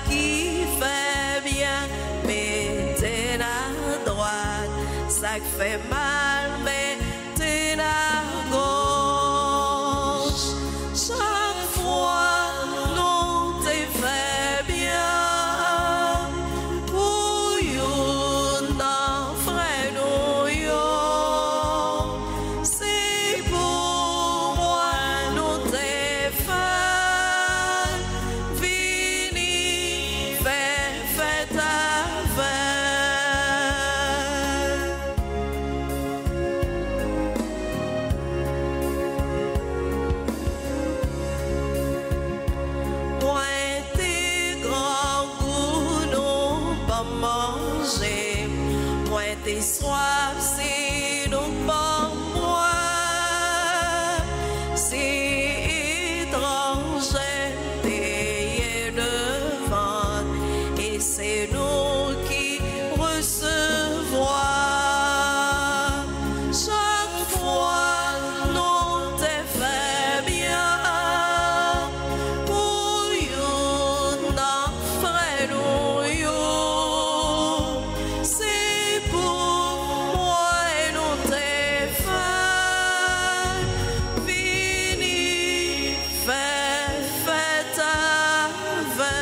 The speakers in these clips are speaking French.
qui fait bien, mettez à droite. Ça qui fait mal, mettez à gauche. Chaque fois, nous te fait bien. Pour you, non, frère, nous, yo. C'est pour moi, nous te fait. Vini, fais ta tes soif, c'est donc pour moi. C'est étranger, t'es devant, et c'est nous qui recevons. Chaque fois, nous te fait bien. Pour you, non, frère, nous, you. C'est pour moi et nous te fait. Vini, fais ta veille.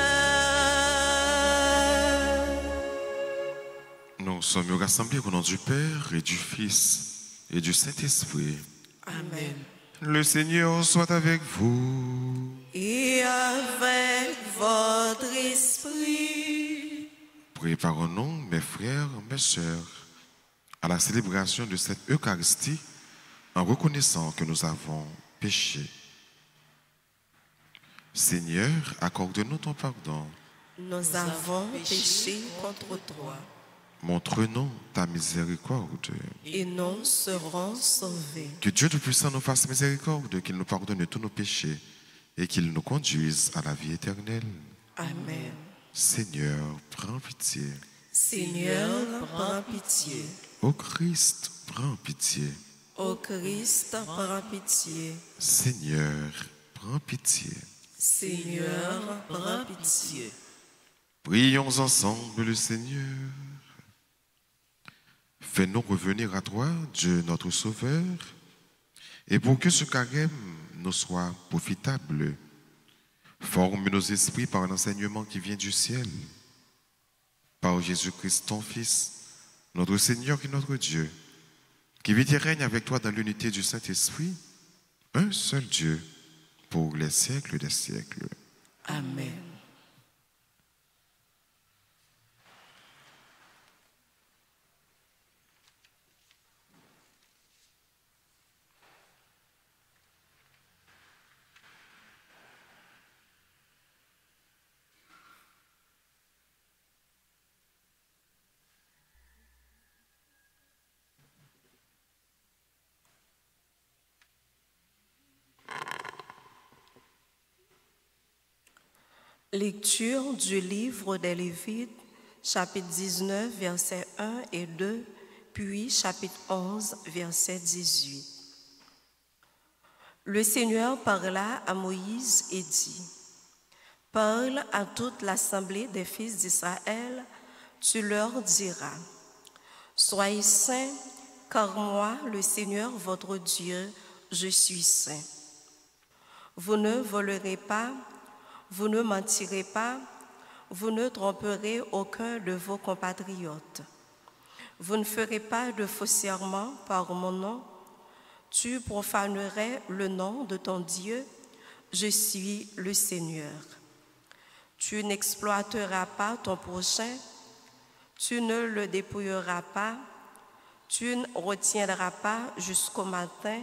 Nous sommes rassemblés au nom du Père et du Fils et du Saint-Esprit. Amen. Le Seigneur soit avec vous. Et avec votre esprit. Préparons-nous, mes frères, mes sœurs, à la célébration de cette Eucharistie en reconnaissant que nous avons péché. Seigneur, accorde-nous ton pardon. Nous avons péché contre toi. Montre-nous ta miséricorde. Et nous serons sauvés. Que Dieu Tout-Puissant nous fasse miséricorde, qu'il nous pardonne tous nos péchés et qu'il nous conduise à la vie éternelle. Amen. Seigneur, prends pitié. Seigneur, prends pitié. Ô Christ, prends pitié. Ô Christ, prends pitié. Seigneur, prends pitié. Seigneur, prends pitié. Prions ensemble le Seigneur. Fais-nous revenir à toi, Dieu notre Sauveur, et pour que ce carême nous soit profitable, forme nos esprits par l'enseignement qui vient du ciel. Par Jésus-Christ, ton Fils, notre Seigneur et notre Dieu, qui vit et règne avec toi dans l'unité du Saint-Esprit, un seul Dieu, pour les siècles des siècles. Amen. Lecture du livre des Lévites, chapitre 19, versets 1 et 2, puis chapitre 11, verset 18. Le Seigneur parla à Moïse et dit, « Parle à toute l'assemblée des fils d'Israël, tu leur diras, « Soyez saints, car moi, le Seigneur votre Dieu, je suis saint. Vous ne volerez pas, vous ne mentirez pas, vous ne tromperez aucun de vos compatriotes. Vous ne ferez pas de faux serments par mon nom. Tu profanerais le nom de ton Dieu. Je suis le Seigneur. Tu n'exploiteras pas ton prochain. Tu ne le dépouilleras pas. Tu ne retiendras pas jusqu'au matin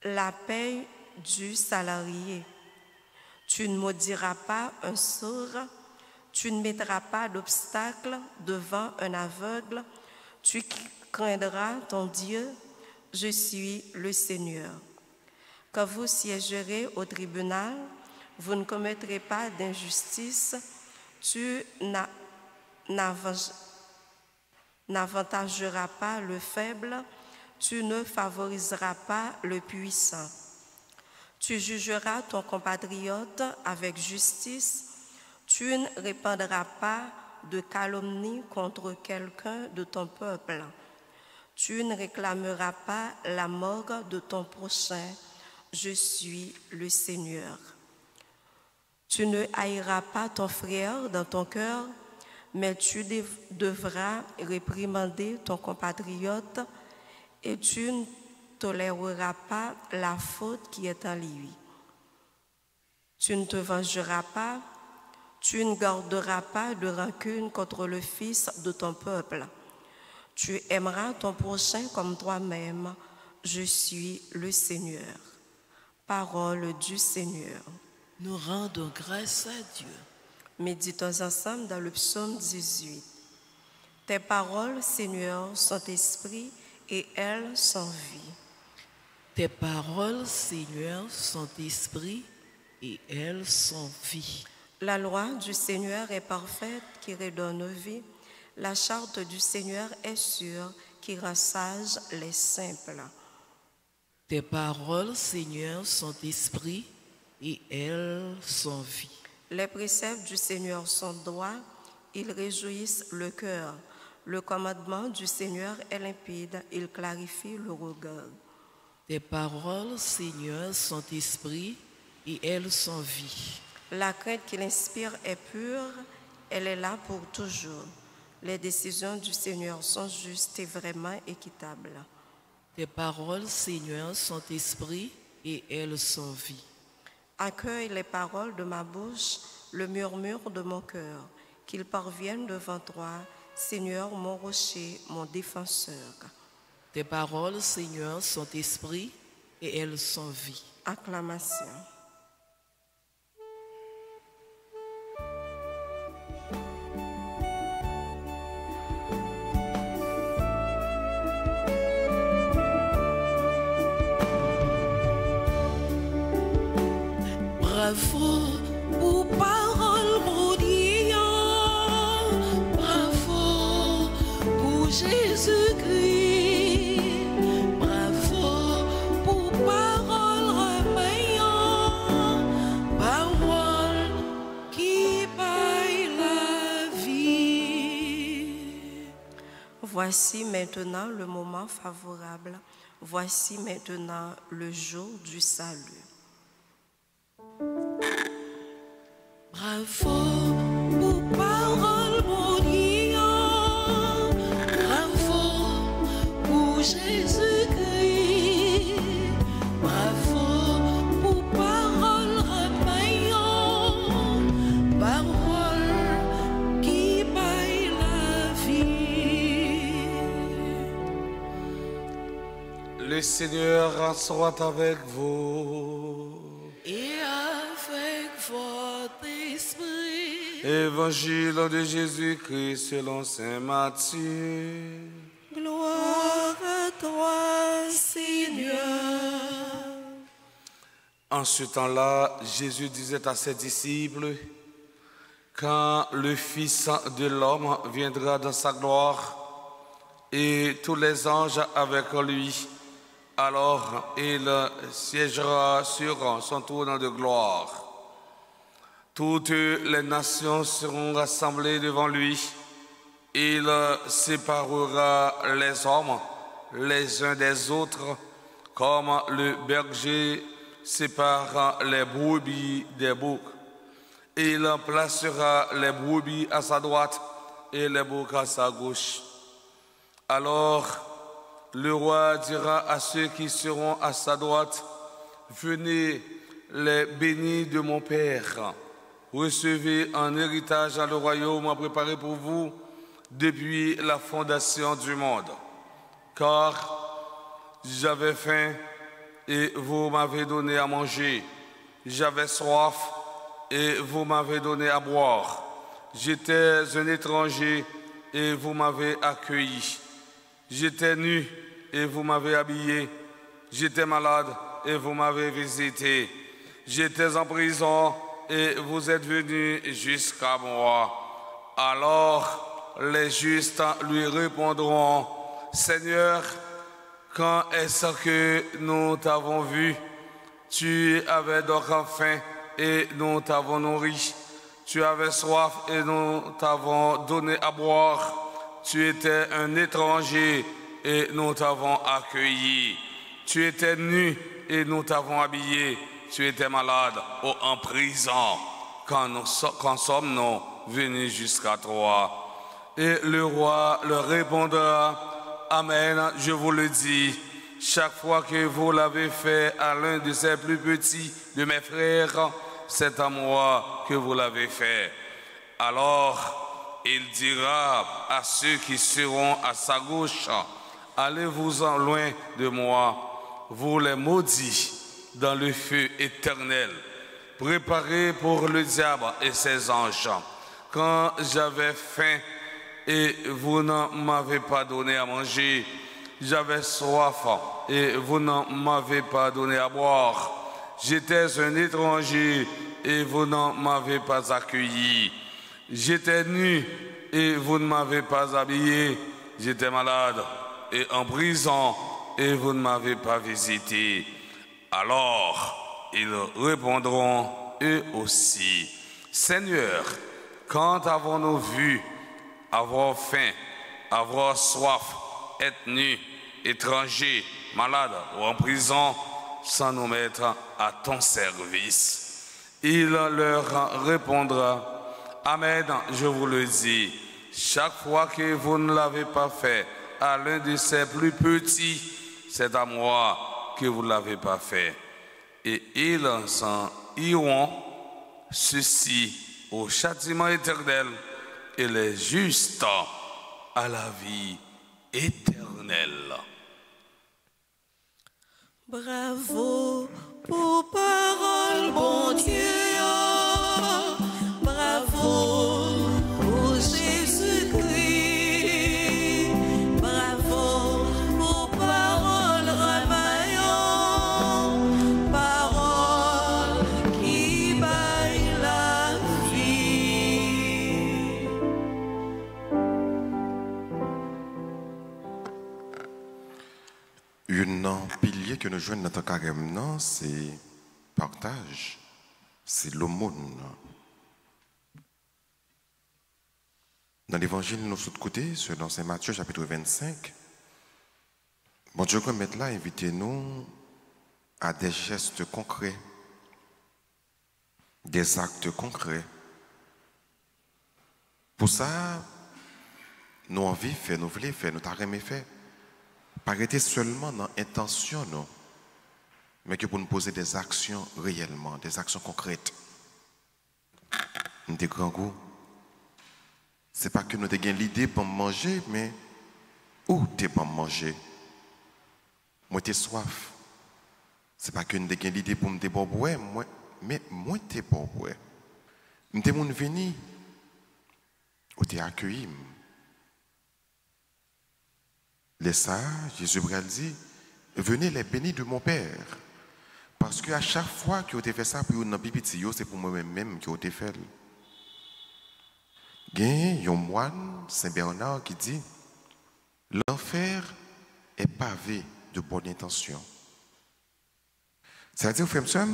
la paie du salarié. Tu ne maudiras pas un sourd, tu ne mettras pas d'obstacle devant un aveugle, tu craindras ton Dieu, je suis le Seigneur. Quand vous siégerez au tribunal, vous ne commettrez pas d'injustice, tu n'avantageras pas le faible, tu ne favoriseras pas le puissant. Tu jugeras ton compatriote avec justice, Tu ne répandras pas de calomnie contre quelqu'un de ton peuple. Tu ne réclameras pas la mort de ton prochain. Je suis le Seigneur. Tu ne haïras pas ton frère dans ton cœur, mais tu devras réprimander ton compatriote et tu ne toléreras pas la faute qui est en lui. Tu ne te vengeras pas, tu ne garderas pas de rancune contre le fils de ton peuple. Tu aimeras ton prochain comme toi-même. Je suis le Seigneur. Parole du Seigneur. Nous rendons grâce à Dieu. Méditons ensemble dans le psaume 18. Tes paroles, Seigneur, sont esprit et elles sont vie. Tes paroles, Seigneur, sont esprit et elles sont vie. La loi du Seigneur est parfaite qui redonne vie. La charte du Seigneur est sûre qui rend sages les simples. Tes paroles, Seigneur, sont esprit et elles sont vie. Les préceptes du Seigneur sont droits, ils réjouissent le cœur. Le commandement du Seigneur est limpide, il clarifie le regard. Tes paroles, Seigneur, sont esprit et elles sont vie. La crainte qu'il inspire est pure, elle est là pour toujours. Les décisions du Seigneur sont justes et vraiment équitables. Tes paroles, Seigneur, sont esprit et elles sont vie. Accueille les paroles de ma bouche, le murmure de mon cœur, qu'ils parviennent devant toi, Seigneur, mon rocher, mon défenseur. Tes paroles, Seigneur, sont esprit et elles sont vie. Acclamation. Bravo pour parole maudite, bravo pour Jésus-Christ, bravo pour parole recueillant, parole qui paye la vie. Voici maintenant le moment favorable, voici maintenant le jour du salut. Bravo pour parole maudite, bravo pour Jésus-Christ, bravo pour parole recueillant, parole qui paye la vie. Le Seigneur soit avec vous. Et avec votre esprit. Évangile de Jésus-Christ selon saint Matthieu. Gloire à toi, Seigneur. En ce temps-là, Jésus disait à ses disciples, quand le Fils de l'homme viendra dans sa gloire et tous les anges avec lui, alors il siégera sur son trône de gloire. Toutes les nations seront rassemblées devant lui. Il séparera les hommes les uns des autres, comme le berger sépare les brebis des boucs. Il placera les brebis à sa droite et les boucs à sa gauche. Alors, le roi dira à ceux qui seront à sa droite, « Venez, les bénis de mon Père, recevez en héritage le royaume préparé pour vous depuis la fondation du monde. Car j'avais faim et vous m'avez donné à manger, j'avais soif et vous m'avez donné à boire, j'étais un étranger et vous m'avez accueilli. J'étais nu et vous m'avez habillé. J'étais malade et vous m'avez visité. J'étais en prison et vous êtes venus jusqu'à moi. Alors les justes lui répondront, Seigneur, quand est-ce que nous t'avons vu? Tu avais donc faim et nous t'avons nourri. Tu avais soif et nous t'avons donné à boire. Tu étais un étranger et nous t'avons accueilli. Tu étais nu et nous t'avons habillé. Tu étais malade ou en prison. Quand sommes-nous venus jusqu'à toi? Et le roi leur répondra, Amen, je vous le dis. Chaque fois que vous l'avez fait à l'un de ces plus petits de mes frères, c'est à moi que vous l'avez fait. Alors, il dira à ceux qui seront à sa gauche, allez-vous-en loin de moi, vous les maudits, dans le feu éternel, préparé pour le diable et ses anges. Quand j'avais faim et vous ne m'avez pas donné à manger, j'avais soif et vous ne m'avez pas donné à boire. J'étais un étranger et vous ne m'avez pas accueilli. J'étais nu et vous ne m'avez pas habillé. J'étais malade et en prison et vous ne m'avez pas visité. Alors ils répondront eux aussi, Seigneur, quand avons-nous vu avoir faim, avoir soif, être nu, étranger, malade ou en prison, sans nous mettre à ton service? Il leur répondra, Amen, je vous le dis, chaque fois que vous ne l'avez pas fait à l'un de ces plus petits, c'est à moi que vous ne l'avez pas fait. Et ils s'en iront, ceux-ci au châtiment éternel et les justes à la vie éternelle. Bravo pour parole, bon Dieu. Bravo pour Jésus-Christ. Bravo pour parole ramaillant. Parole qui baille la vie. Un pilier que nous jouons dans notre carême, c'est partage, c'est l'aumône. Dans l'évangile, nous sommes de côté, dans Saint Matthieu, chapitre 25. Bon Dieu, comme là, invitez-nous à des gestes concrets, des actes concrets. Pour ça, nous envie faire, nous voulons faire, nous t'arrêter faire. Pas arrêter seulement dans l'intention, non, mais que pour nous poser des actions réellement, des actions concrètes. Nous avons grand goût. Ce n'est pas que nous avons l'idée pour manger, mais où tu es pour manger? Moi, tu es soif. Ce n'est pas que nous avons l'idée pour me déboire, mais moi, tu es pour boire. Nous avons venu, où tu es accueilli. Les ça, Jésus dit, venez les bénis de mon Père. Parce qu'à chaque fois que vous avez fait ça pour une pipiti, c'est pour moi-même que vous avez fait. Il y a un moine, Saint Bernard, qui dit, l'enfer est pavé de bonnes intentions. C'est-à-dire, frères et sœurs,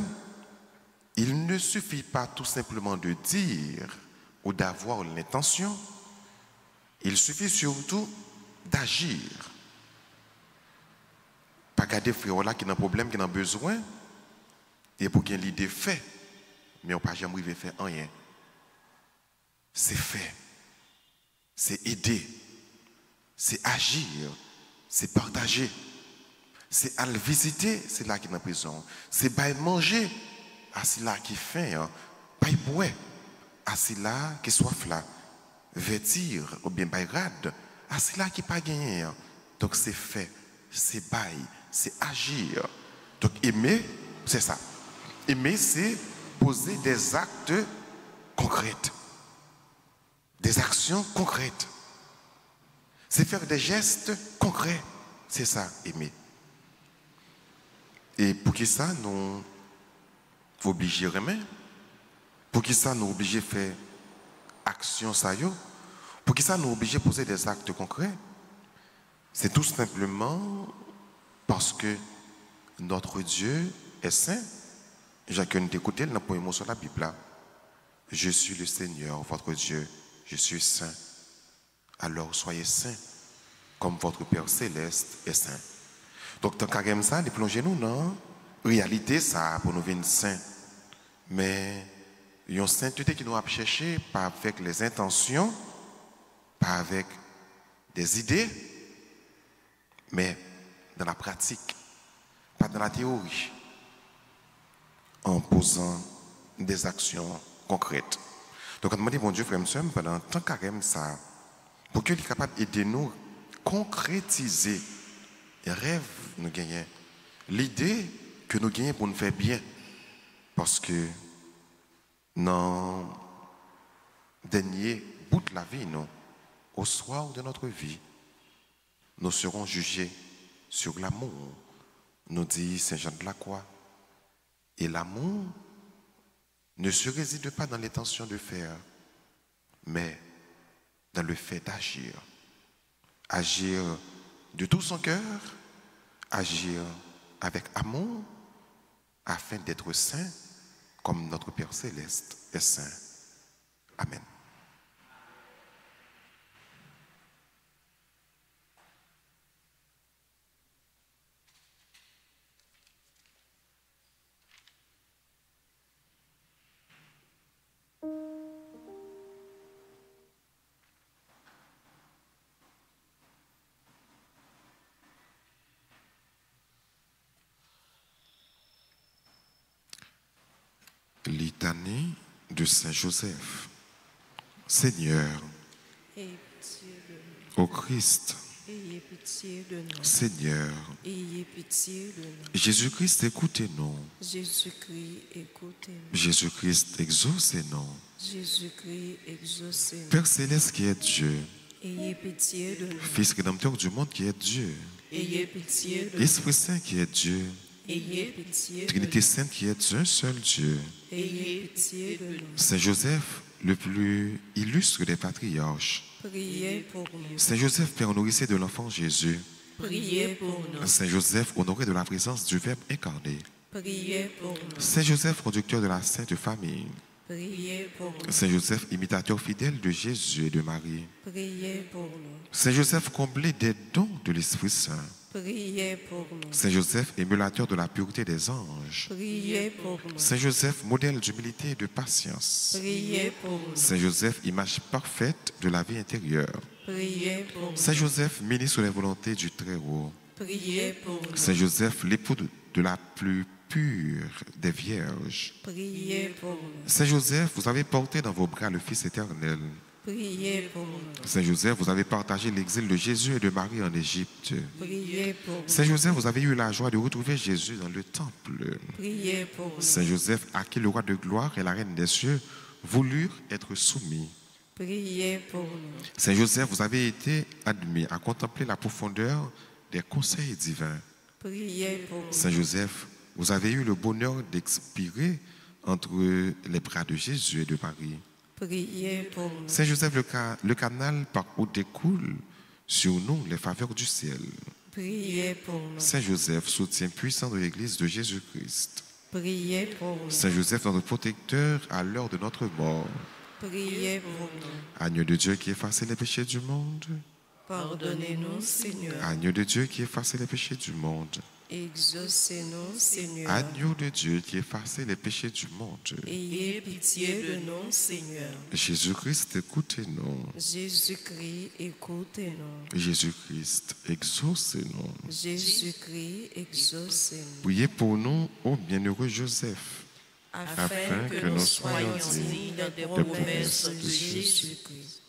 il ne suffit pas tout simplement de dire ou d'avoir l'intention, il suffit surtout d'agir. Pas garder frère là qui a un problème, qui a un besoin, et pour qu'il y ait l'idée fait, mais on ne peut jamais arriver à faire rien. C'est fait, c'est aider, c'est agir, c'est partager, c'est aller visiter, c'est là qui est en prison, c'est pas manger, à c'est là qui faim, pas boire, à c'est là qui soif là, vêtir ou bien pas rade, à c'est là qui pas gagné. Donc c'est fait, c'est bail, c'est agir. Donc aimer, c'est ça. Aimer, c'est poser des actes concrets. Des actions concrètes. C'est faire des gestes concrets. C'est ça, aimer. Et pour qui ça, nous obligés à aimer? Pour qui ça, nous obligés à faire action ça yo? Pour qui ça, nous obligés à poser des actes concrets? C'est tout simplement parce que notre Dieu est saint. J'ai qu'à nous écouter dans le premier mot sur la Bible. je suis le Seigneur, votre Dieu, je suis saint. Alors soyez saints, comme votre Père céleste est saint. Donc, dans carême ça, les plongez-nous dans la réalité, ça, pour nous venir saints. Mais, il y a une sainteté qui nous a cherché, pas avec les intentions, pas avec des idées, mais dans la pratique, pas dans la théorie, en posant des actions concrètes. Donc, on m'a dit, mon Dieu, frère, monsieur, pendant tant carême ça, pour qu'il soit capable d'aider nous concrétiser les rêves que nous gagnons, l'idée que nous gagnons pour nous faire bien. Parce que dans le dernier bout de la vie, nous, au soir de notre vie, nous serons jugés sur l'amour, nous dit Saint Jean de la Croix. Et l'amour ne se réside pas dans l'intention de faire, mais dans le fait d'agir. Agir de tout son cœur, agir avec amour, afin d'être saint, comme notre Père céleste est saint. Amen. Litanie de Saint Joseph. Seigneur, Ayez pitié de nous. ô Christ, Ayez pitié de nous. Seigneur, Ayez pitié de nous. Jésus-Christ, écoutez-nous. Jésus-Christ, écoutez-nous. Jésus-Christ, exaucez-nous. Jésus-Christ, exaucez-nous. Père céleste qui est Dieu, Ayez pitié de nous. Fils rédempteur du monde qui est Dieu, Ayez pitié de nous. Esprit Saint qui est Dieu, Ayez pitié de Trinité nous. Sainte qui est un seul Dieu, Ayez pitié de nous. Saint Joseph, le plus illustre des patriarches, Priez pour nous. Saint Joseph, Père nourricier de l'enfant Jésus, Priez pour nous. Saint Joseph, honoré de la présence du Verbe incarné, Priez pour nous. Saint Joseph, conducteur de la Sainte Famille, Priez pour nous. Saint Joseph, imitateur fidèle de Jésus et de Marie, Priez pour nous. Saint Joseph, comblé des dons de l'Esprit Saint, Priez pour nous. Saint Joseph, émulateur de la pureté des anges, Priez pour nous. Saint Joseph, modèle d'humilité et de patience, Priez pour nous. Saint Joseph, image parfaite de la vie intérieure, Priez pour nous. Saint Joseph, ministre des volontés du Très-Haut, Priez pour nous. Saint Joseph, l'époux de la plus pure des vierges, Priez pour nous. Saint Joseph, vous avez porté dans vos bras le Fils éternel. Priez pour nous. Saint Joseph, vous avez partagé l'exil de Jésus et de Marie en Égypte. Priez pour nous. Saint Joseph, vous avez eu la joie de retrouver Jésus dans le temple. Priez pour nous. Saint Joseph, à qui le roi de gloire et la reine des cieux voulurent être soumis. Priez pour nous. Saint Joseph, vous avez été admis à contempler la profondeur des conseils divins. Priez pour nous. Saint Joseph, vous avez eu le bonheur d'expirer entre les bras de Jésus et de Marie. Priez pour nous. Saint Joseph, le canal par où découlent sur nous les faveurs du ciel. Priez pour nous. Saint Joseph, soutien puissant de l'Église de Jésus-Christ. Priez pour nous. Saint Joseph, notre protecteur à l'heure de notre mort. Priez pour nous. Agneau de Dieu qui efface les péchés du monde. Pardonnez-nous, Seigneur. Agneau de Dieu qui efface les péchés du monde. Exaucez-nous, Seigneur. Agneau de Dieu qui efface les péchés du monde. Ayez pitié de nous, Seigneur. Jésus-Christ, écoutez-nous. Jésus-Christ, écoutez-nous. Jésus-Christ, exaucez-nous. Jésus-Christ, exaucez-nous. Priez pour nous, ô bienheureux Joseph, Afin que nous soyons dignes des promesses de Jésus-Christ.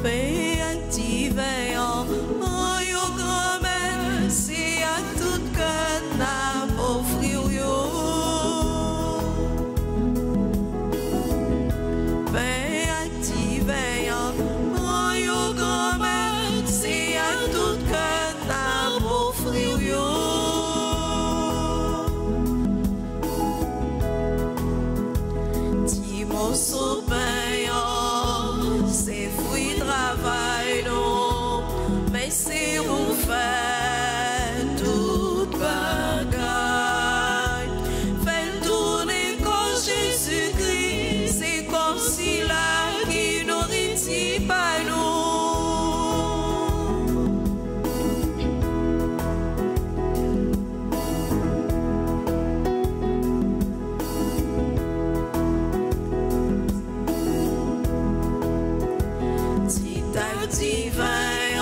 Paix active en yo grand si à tout cœur n'a offrir yo. mon soupin, c'est fruit travail, non, mais c'est où fait toute bagaille. Fait tourner quand Jésus-Christ, c'est comme si là qui nourrit pas nous. Divin,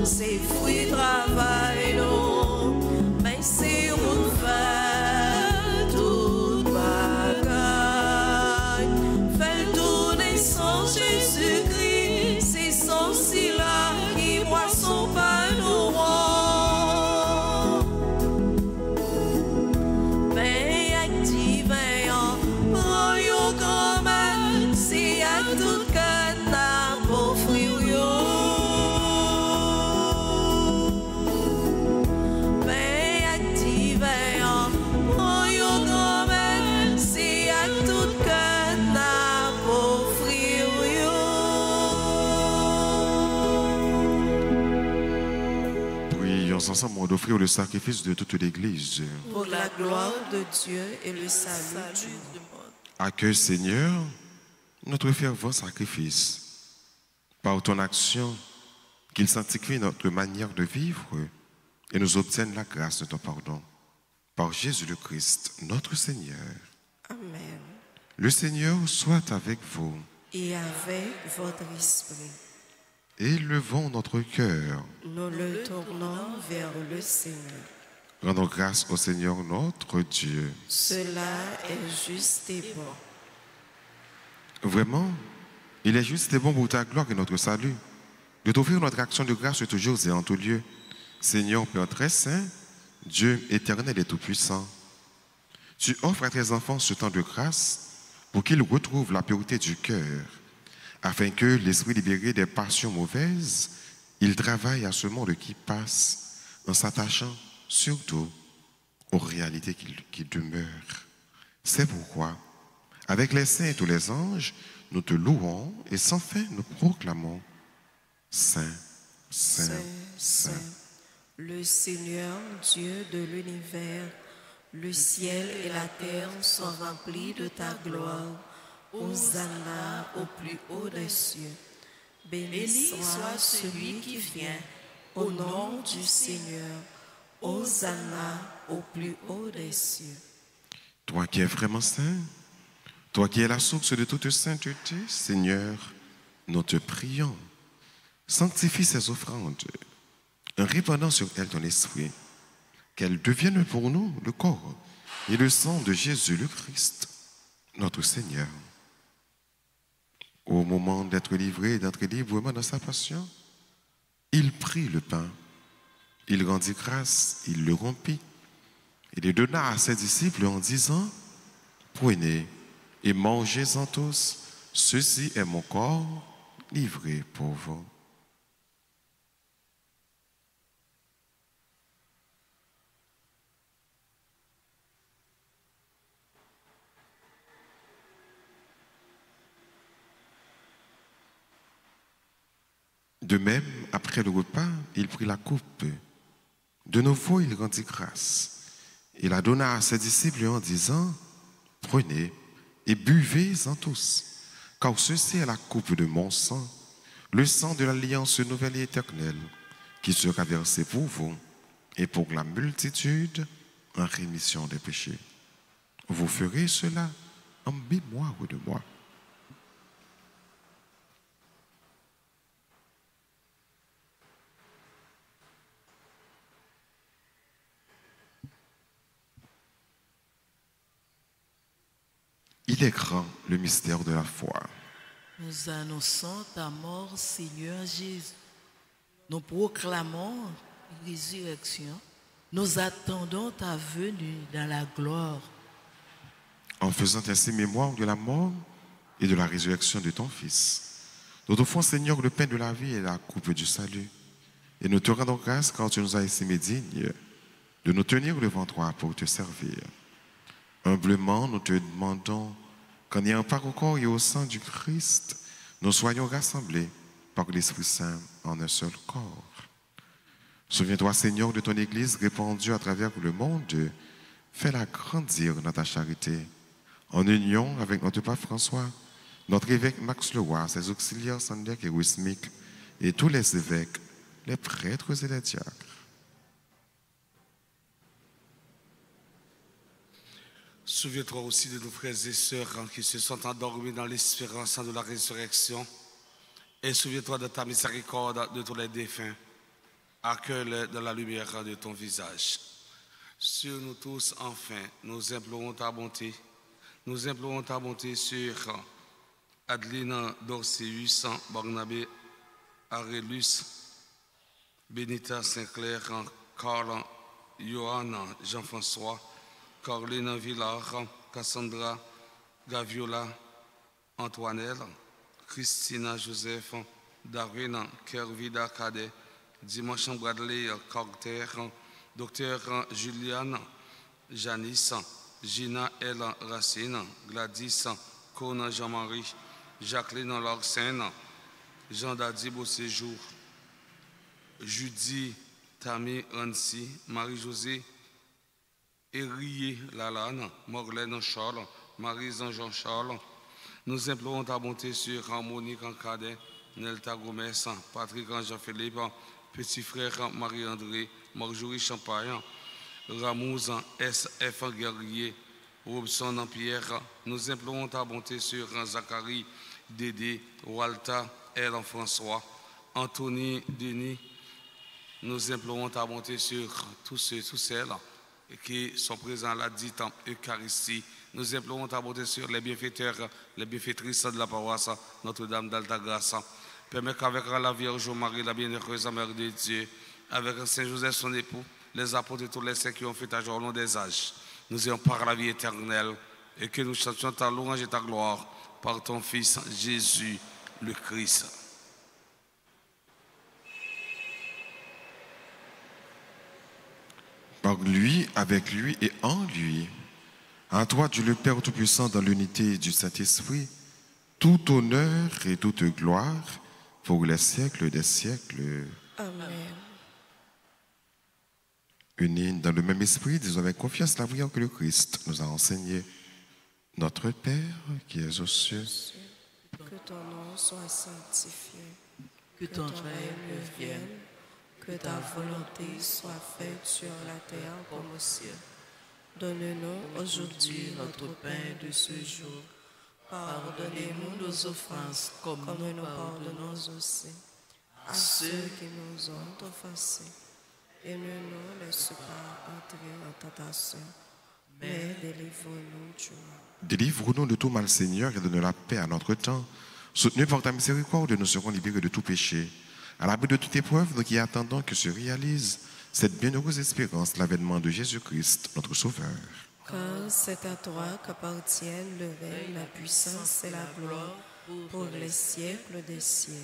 c'est fruit travail, non, mais c'est où fait toute bagaille. Fait tourner sans Jésus-Christ, c'est son sila qui boisson pas nous rend. Mais avec divin, prends yo grand-mère, c'est à tout canard pour fruit. Ensemble d'offrir le sacrifice de toute l'Église. Pour la gloire de Dieu et le salut du monde. Accueille, Seigneur, notre fervent sacrifice. Par ton action, qu'il sanctifie notre manière de vivre et nous obtienne la grâce de ton pardon. Par Jésus le Christ, notre Seigneur. Amen. Le Seigneur soit avec vous. Et avec votre esprit. Élevons notre cœur. Nous le tournons vers le Seigneur. Rendons grâce au Seigneur notre Dieu. Cela est juste et bon. Vraiment, il est juste et bon pour ta gloire et notre salut de t'offrir notre action de grâce toujours et en tout lieu. Seigneur Père très saint, Dieu éternel et tout-puissant, tu offres à tes enfants ce temps de grâce pour qu'ils retrouvent la pureté du cœur, afin que l'esprit libéré des passions mauvaises, il travaille à ce monde qui passe en s'attachant surtout aux réalités qui demeurent. C'est pourquoi, avec les saints et tous les anges, nous te louons et sans fin nous proclamons Saint, Saint, Saint. Le Seigneur, Dieu de l'univers, le ciel et la terre sont remplis de ta gloire. Hosanna au plus haut des cieux. Béni soit celui qui vient au nom du Seigneur. Hosanna au plus haut des cieux. Toi qui es vraiment saint, toi qui es la source de toute sainteté, Seigneur, nous te prions. Sanctifie ces offrandes en répandant sur elles ton esprit, qu'elles deviennent pour nous le corps et le sang de Jésus le Christ, notre Seigneur. Au moment d'être livré et d'entrer librement dans sa passion, il prit le pain, il rendit grâce, il le rompit, et le donna à ses disciples en disant, prenez et mangez-en tous, ceci est mon corps livré pour vous. De même, après le repas, il prit la coupe. De nouveau, il rendit grâce. Il la donna à ses disciples en disant, prenez et buvez-en tous, car ceci est la coupe de mon sang, le sang de l'alliance nouvelle et éternelle, qui sera versé pour vous et pour la multitude en rémission des péchés. Vous ferez cela en mémoire de moi. Il est grand le mystère de la foi. Nous annonçons ta mort, Seigneur Jésus. Nous proclamons ta résurrection. Nous attendons ta venue dans la gloire. En faisant ainsi mémoire de la mort et de la résurrection de ton Fils, nous t'offrons, Seigneur, le pain de la vie et la coupe du salut. Et nous te rendons grâce car tu nous as estimés dignes de nous tenir devant toi pour te servir. Humblement, nous te demandons qu'en ayant part au corps et au sang du Christ, nous soyons rassemblés par l'Esprit Saint en un seul corps. Souviens-toi, Seigneur, de ton Église répandue à travers le monde. Fais-la grandir dans ta charité, en union avec notre pape François, notre évêque Max Leroy, ses auxiliaires Sandek et Wismic, et tous les évêques, les prêtres et les diacres. Souviens-toi aussi de nos frères et sœurs qui se sont endormis dans l'espérance de la résurrection. Et souviens-toi de ta miséricorde de tous les défunts. Accueille-les dans la lumière de ton visage. Sur nous tous, enfin, nous implorons ta bonté. Nous implorons ta bonté sur Adeline Dorceus, Barnabé Arellus, Benita Sinclair, Carl, Johan, Jean-François, Caroline Villard, Cassandra Gaviola, Antoinelle, Christina Joseph, Darwin Kervida Cadet, Dimanche Bradley Carter, Docteur Juliane Janice, Gina L. Racine, Gladys Kona Jean-Marie, Jacqueline Larsen, Jean Dadib au séjour, Judy Tammy Ansi, Marie-Josée Erié Lalane, Morlaine Charles, Marie-Jean Jean-Charles. Nous implorons ta bonté sur Monique Cadet, Nelta Gomez, Patrick Jean-Philippe, petit frère Marie-André, Marjorie Champagne, Ramouze S.F. Guerrier, Robson Pierre. Nous implorons ta bonté sur Zacharie Dédé, Walta L. François, Anthony Denis. Nous implorons ta bonté sur tous ceux, toutes celles qui sont présents à la dite Eucharistie. Nous implorons ta bonté sur les bienfaiteurs, les bienfaitrices de la paroisse Notre-Dame d'Altagrace. Permets qu'avec la Vierge Marie, la bienheureuse Mère de Dieu, avec Saint Joseph son époux, les apôtres et tous les saints qui ont fait ta joie au long des âges, nous ayons par la vie éternelle et que nous chantions ta louange et ta gloire par ton Fils Jésus le Christ. Par lui, avec lui et en lui, à toi, Dieu le Père Tout-Puissant, dans l'unité du Saint-Esprit, tout honneur et toute gloire pour les siècles des siècles. Amen. Unis dans le même esprit, disons avec confiance la prière que le Christ nous a enseignée. Notre Père qui es aux cieux, Que ton nom soit sanctifié, Que ton règne vienne, que ta volonté soit faite sur la terre comme au ciel. Donne-nous aujourd'hui notre pain de ce jour. Pardonnez-nous nos offenses comme nous pardonnons aussi à ceux qui nous ont offensés. Et ne nous laisse pas entrer en tentation, mais délivre-nous du mal. délivre-nous de tout mal, Seigneur, et donne la paix à notre temps. Soutenu par ta miséricorde, nous serons libérés de tout péché. À l'abri de toute épreuve, nous qui attendons que se réalise cette bienheureuse espérance, l'avènement de Jésus-Christ, notre Sauveur. Car c'est à toi qu'appartiennent le règne, la puissance et la gloire pour les siècles des siècles.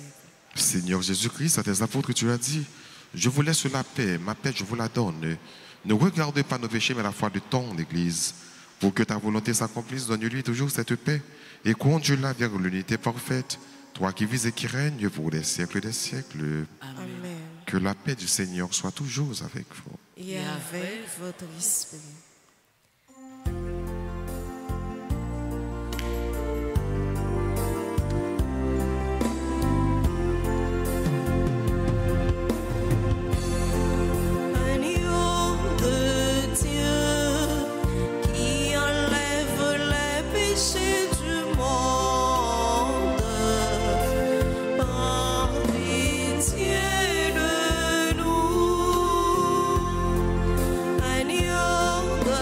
Seigneur Jésus-Christ, à tes apôtres, tu as dit, je vous laisse la paix, ma paix je vous la donne. Ne regarde pas nos péchés, mais la foi de ton Église. Pour que ta volonté s'accomplisse, donne-lui toujours cette paix et conduis-la vers l'unité parfaite, toi qui vis et qui règnes pour les siècles des siècles. Amen. Que la paix du Seigneur soit toujours avec vous. Et avec votre esprit. Agneau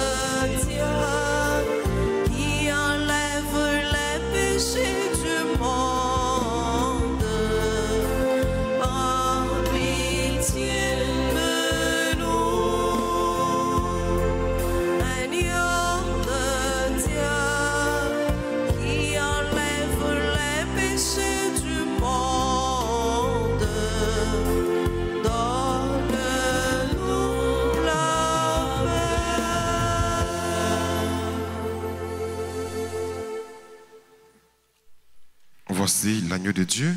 Voici l'agneau de Dieu.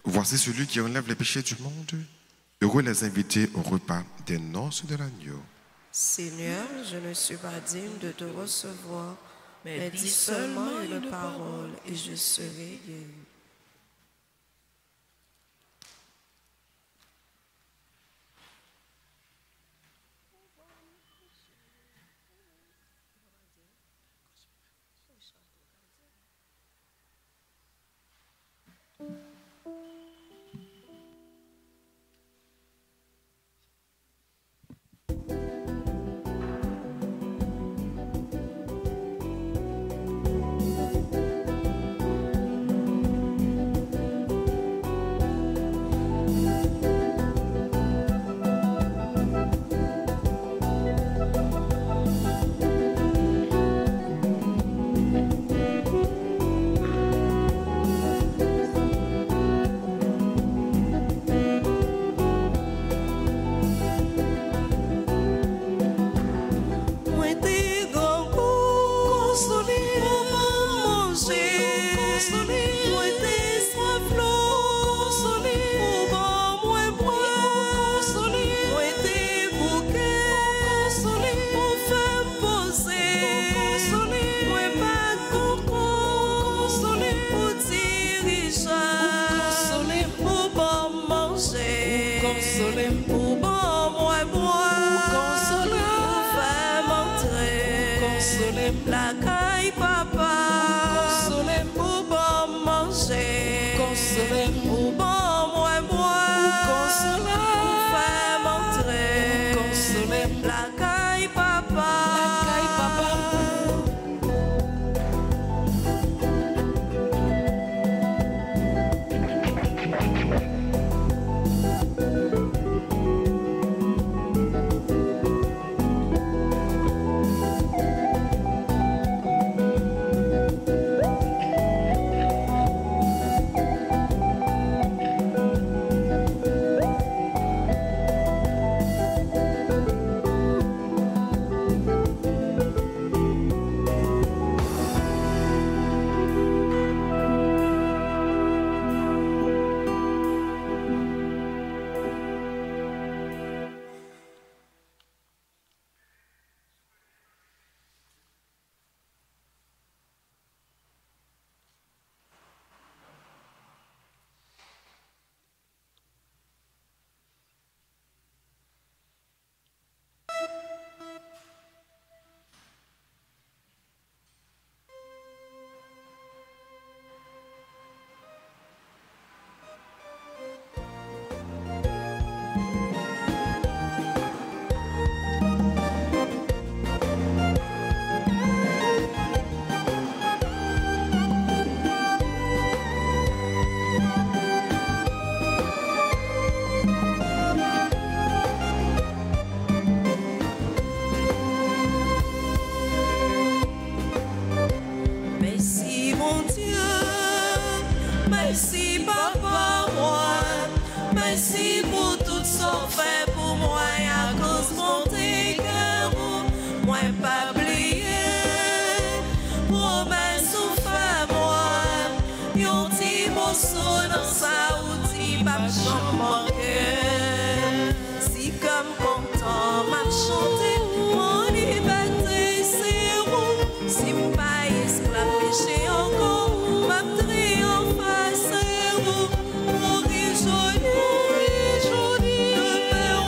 Voici celui qui enlève les péchés du monde. Heureux les invités au repas des noces de l'agneau. Seigneur, je ne suis pas digne de te recevoir, mais dis seulement une parole et je serai guéri. La caille papa, consolez pour bon manger, consolez pour bon boire, consolez pour faire montrer, consolez la caille papa, la caille papa. Merci papa moi, merci pour tout ce fait pour moi à cause mon cœur, moi pas oublié, promesse ou fait moi, yon ti morceau dans sa outil pas manquer, si comme content m'a chanté, mon liberté c'est vous, si pas esclave péché encore, m'a joli, joli, le père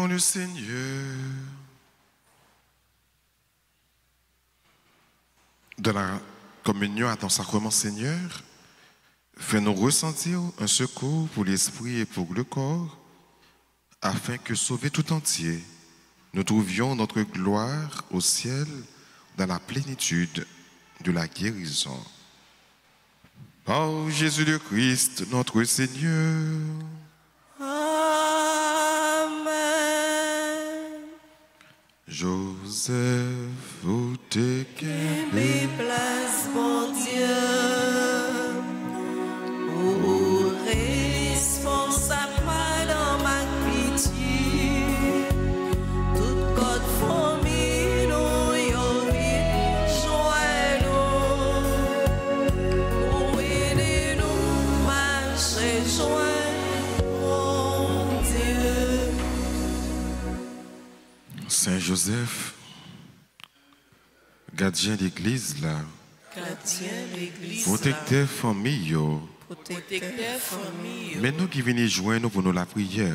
Prions le Seigneur. Dans la communion à ton sacrement, Seigneur, fais-nous ressentir un secours pour l'esprit et pour le corps, afin que, sauvés tout entier, nous trouvions notre gloire au ciel dans la plénitude de la guérison. Par Jésus le Christ, notre Seigneur. Amen. Joseph, vous te Mes places, mon Dieu, ou responsable dans ma pitié, toute côte famille, nous y joignons, ou aidez-nous, marcher joint, mon Dieu. Saint Joseph, gardien d'église là, Gardien l'église, protecteur famille, protecteur famille, mais nous qui venons joindre pour nous la prière,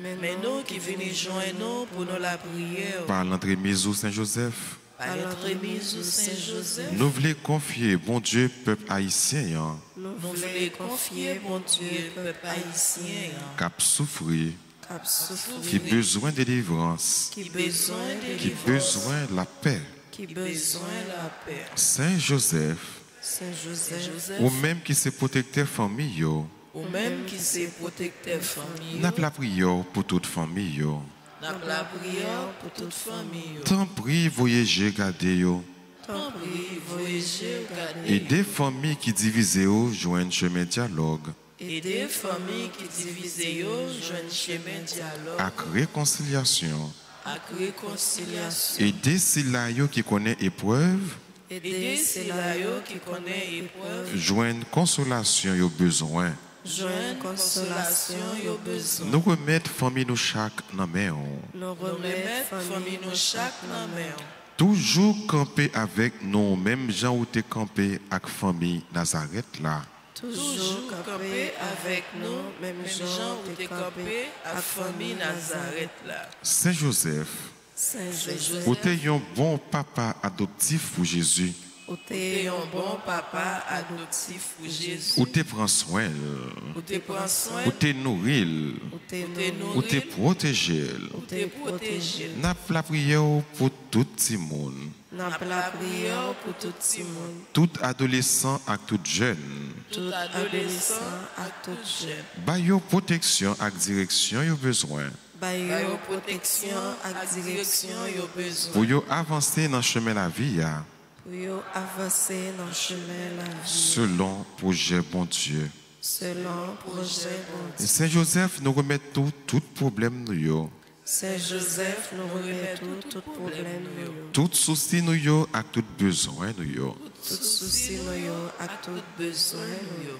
mais nous qui venons joindre nous pour nous la prière, par l'entremise au Saint Joseph, par l'entremise au Saint-Joseph, nous voulons confier, bon Dieu, peuple haïtien, nous voulons confier, mon Dieu, peuple haïtien, cap souffrir, Cap souffrir, qui besoin de délivrance, qui besoin de qui besoin de la paix. qui besoin de la paix. Saint Joseph, Saint Joseph, ou même qui se protecteur famille, Ou même qui se protecteur famille, n'a pas la prière pour toute famille. n'a pas la prière pour toute famille. Tant prie, voyagez, gardez, Tant pis, voyager, et garder. des familles qui divisent, joignent chemin dialogue, Et des familles qui divisent, joignent chemin dialogue, avec réconciliation. avec réconciliation. Et des silayo qui connaissent épreuve, Et des silayo qui connaissent épreuve, joignent consolation et besoin. joignent consolation et au besoin. Nous remettre famille nous chaque dans main. nous Nous remettre famille nous chaque dans main. Toujours camper avec nous, même gens où t'es campé avec famille Nazareth là. Toujours camper avec nous, même gens où t'es campé à famille Nazareth là. Saint Joseph, Saint Joseph, où t'es un bon papa adoptif pour Jésus, où T'es t'es un bon papa adoptif pour Jésus. où t'es prend soin, Où t'es prend soin, où t'es nourri, où t'es où t'es nourri, où t'es nourri, protégé. où t'es protégé. N'a pas la prière pour tout le monde, n'a pas la prière pour tout le monde, tout adolescent et tout jeune. Tout adolescent à tout jeune. Bayo protection et direction yo besoin Bayo protection et direction yo besoin. pour yo avancer dans le chemin de la vie ya, pour yo avancer dans le chemin la vie selon projet bon Dieu. selon projet bon Et Dieu. Saint Joseph nous remet tout problème nous yo, Saint Joseph nous remet tout problème nous, tout souci nous yo et tout besoin nous yo. tout souci nous yo et tout besoin nous yo.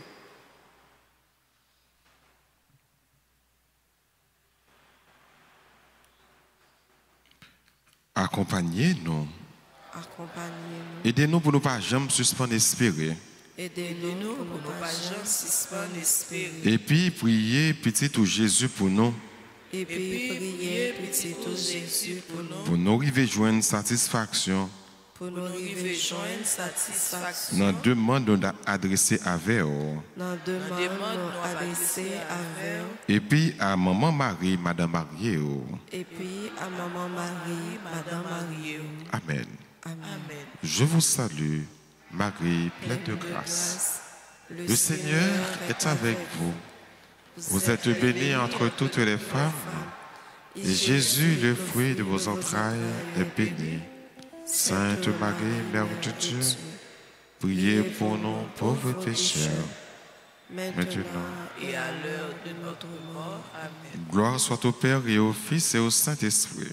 Accompagnez-nous, Accompagnez-nous, aidez-nous pour nous pas jamais suspendre espérer. aidez-nous pour Nous nous pas pas jamais suspendre espérer. Et puis priez petit tout Jésus pour nous, et puis prier petit tout Jésus pour nous arriver joindre satisfaction pour nous arriver Joindre satisfaction. dans la demande nous adressée avec vous. dans demande nous adresser avec Et puis à maman Marie, Madame Marie. et puis à maman Marie, Madame Marie. Amen. Amen. Amen. Je vous salue, Marie, pleine de grâce. Le Seigneur est avec vous. Vous êtes bénie entre toutes les femmes, et Jésus, le fruit de vos entrailles, est béni. Sainte Marie, Mère de Dieu, priez pour nous pauvres pécheurs, maintenant Et à l'heure de notre mort. Amen. gloire soit au Père et au Fils et au Saint-Esprit.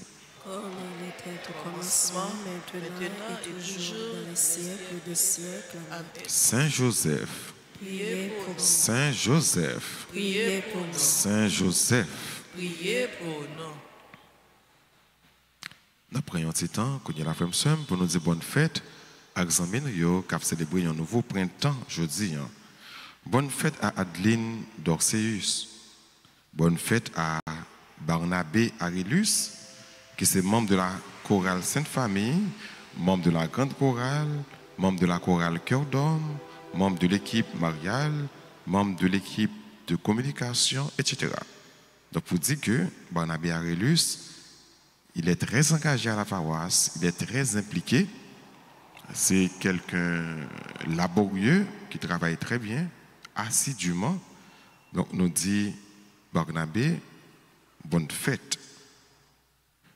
Comme il était au commencement, maintenant et toujours dans les siècles des siècles. Amen. Saint Joseph, Priez pour nous. Saint Joseph, Priez pour nous. Saint Joseph. Priez pour nous. Nous prenons un petit temps, qu'on y a la femme somme, pour nous dire bonne fête, à Xamen, qui a célébré un nouveau printemps jeudi. Bonne fête à Adeline Dorceus. Bonne fête à Barnabé Arellus, qui est membre de la chorale Sainte-Famille, membre de la grande chorale, membre de la chorale Cœur d'Homme, membre de l'équipe mariale, membre de l'équipe de communication, etc. Donc, pour dire que Barnabé Arellus, il est très engagé à la paroisse, il est très impliqué. C'est quelqu'un laborieux qui travaille très bien, assidûment. Donc, nous dit Barnabé, bonne fête.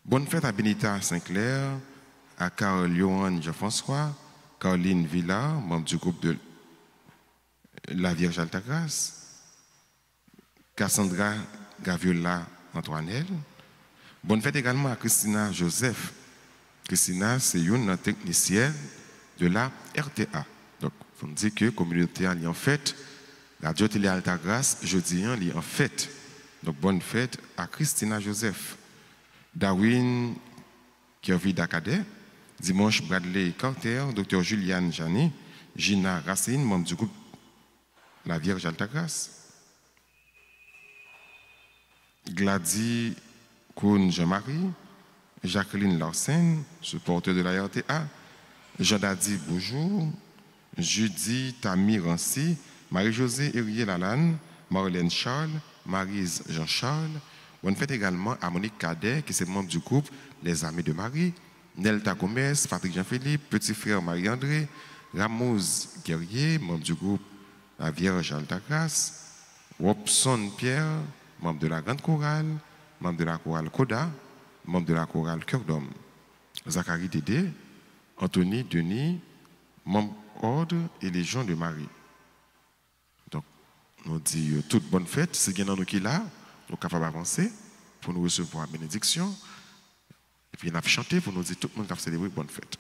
Bonne fête à Benita Sinclair, à Carl Johan Jean-François, Caroline Villard, membre du groupe de la Vierge Altagrace, Cassandra Gaviola Antoinelle. Bonne fête également à Christina Joseph. Christina, c'est une technicienne de la RTA. Donc, on dit que la communauté est en fête. Radio Télé Altagrace, jeudi, est en fête. Donc, bonne fête à Christina Joseph. Darwin Kervi Dakade, dimanche Bradley Carter, Dr. Juliane Jani, Gina Racine, membre du groupe La Vierge Altagrace. Gladys Koun Jean-Marie, Jacqueline Larsen, supporteur de la RTA, Jean-Dadi Boujou, Judy Tamir Rancy, Marie-Josée Hérier Lalanne, Marlène Charles, Maryse Jean-Charles. Bonne fête également à Monique Cadet, qui est membre du groupe Les Amis de Marie, Nelta Gomez, Patrick Jean-Philippe, petit frère Marie-André, Ramouz Guerrier, membre du groupe La Vierge Altagrace, Robson Pierre, membre de la Grande Chorale, membre de la chorale Koda, membre de la chorale Cœur d'Homme, Zachary Dédé, Anthony Denis, membre Ordre et Légion de Marie. Donc, nous disons toute bonne fête. C'est bien dans nous qui est là, nous sommes capables d'avancer pour nous recevoir la bénédiction. Et puis, nous avons chanté pour nous dire tout le monde a célébré bonne fête.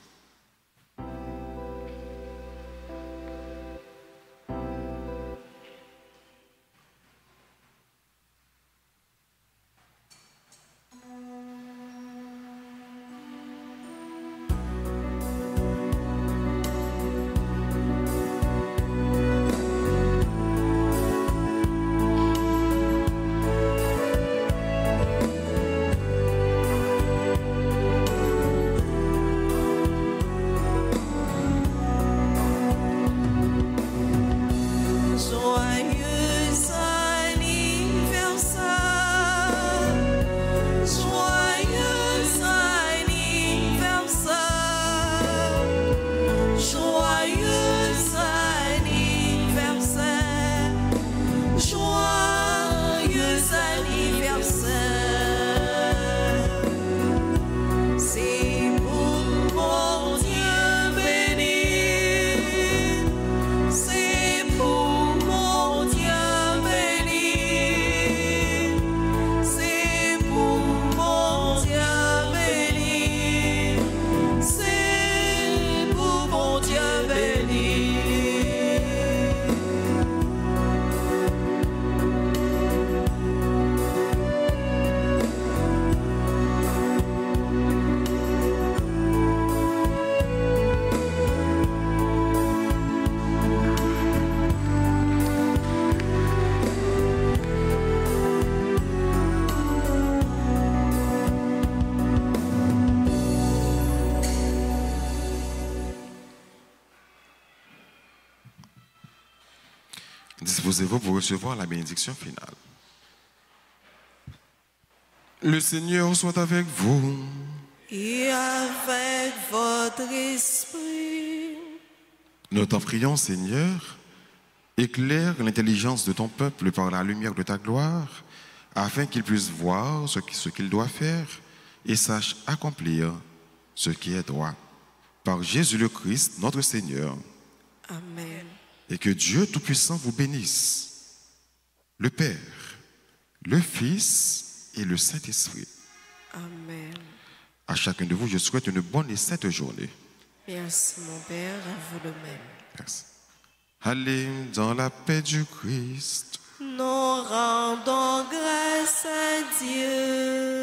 Disposez-vous pour recevoir la bénédiction finale. Le Seigneur soit avec vous. Et avec votre esprit. Nous t'en prions, Seigneur, éclaire l'intelligence de ton peuple par la lumière de ta gloire, afin qu'il puisse voir ce qu'il doit faire et sache accomplir ce qui est droit. Par Jésus le Christ, notre Seigneur. Amen. Et que Dieu Tout-Puissant vous bénisse, le Père, le Fils et le Saint-Esprit. Amen. À chacun de vous, je souhaite une bonne et sainte journée. Merci mon Père, à vous de même. Merci. Allez dans la paix du Christ. Nous rendons grâce à Dieu.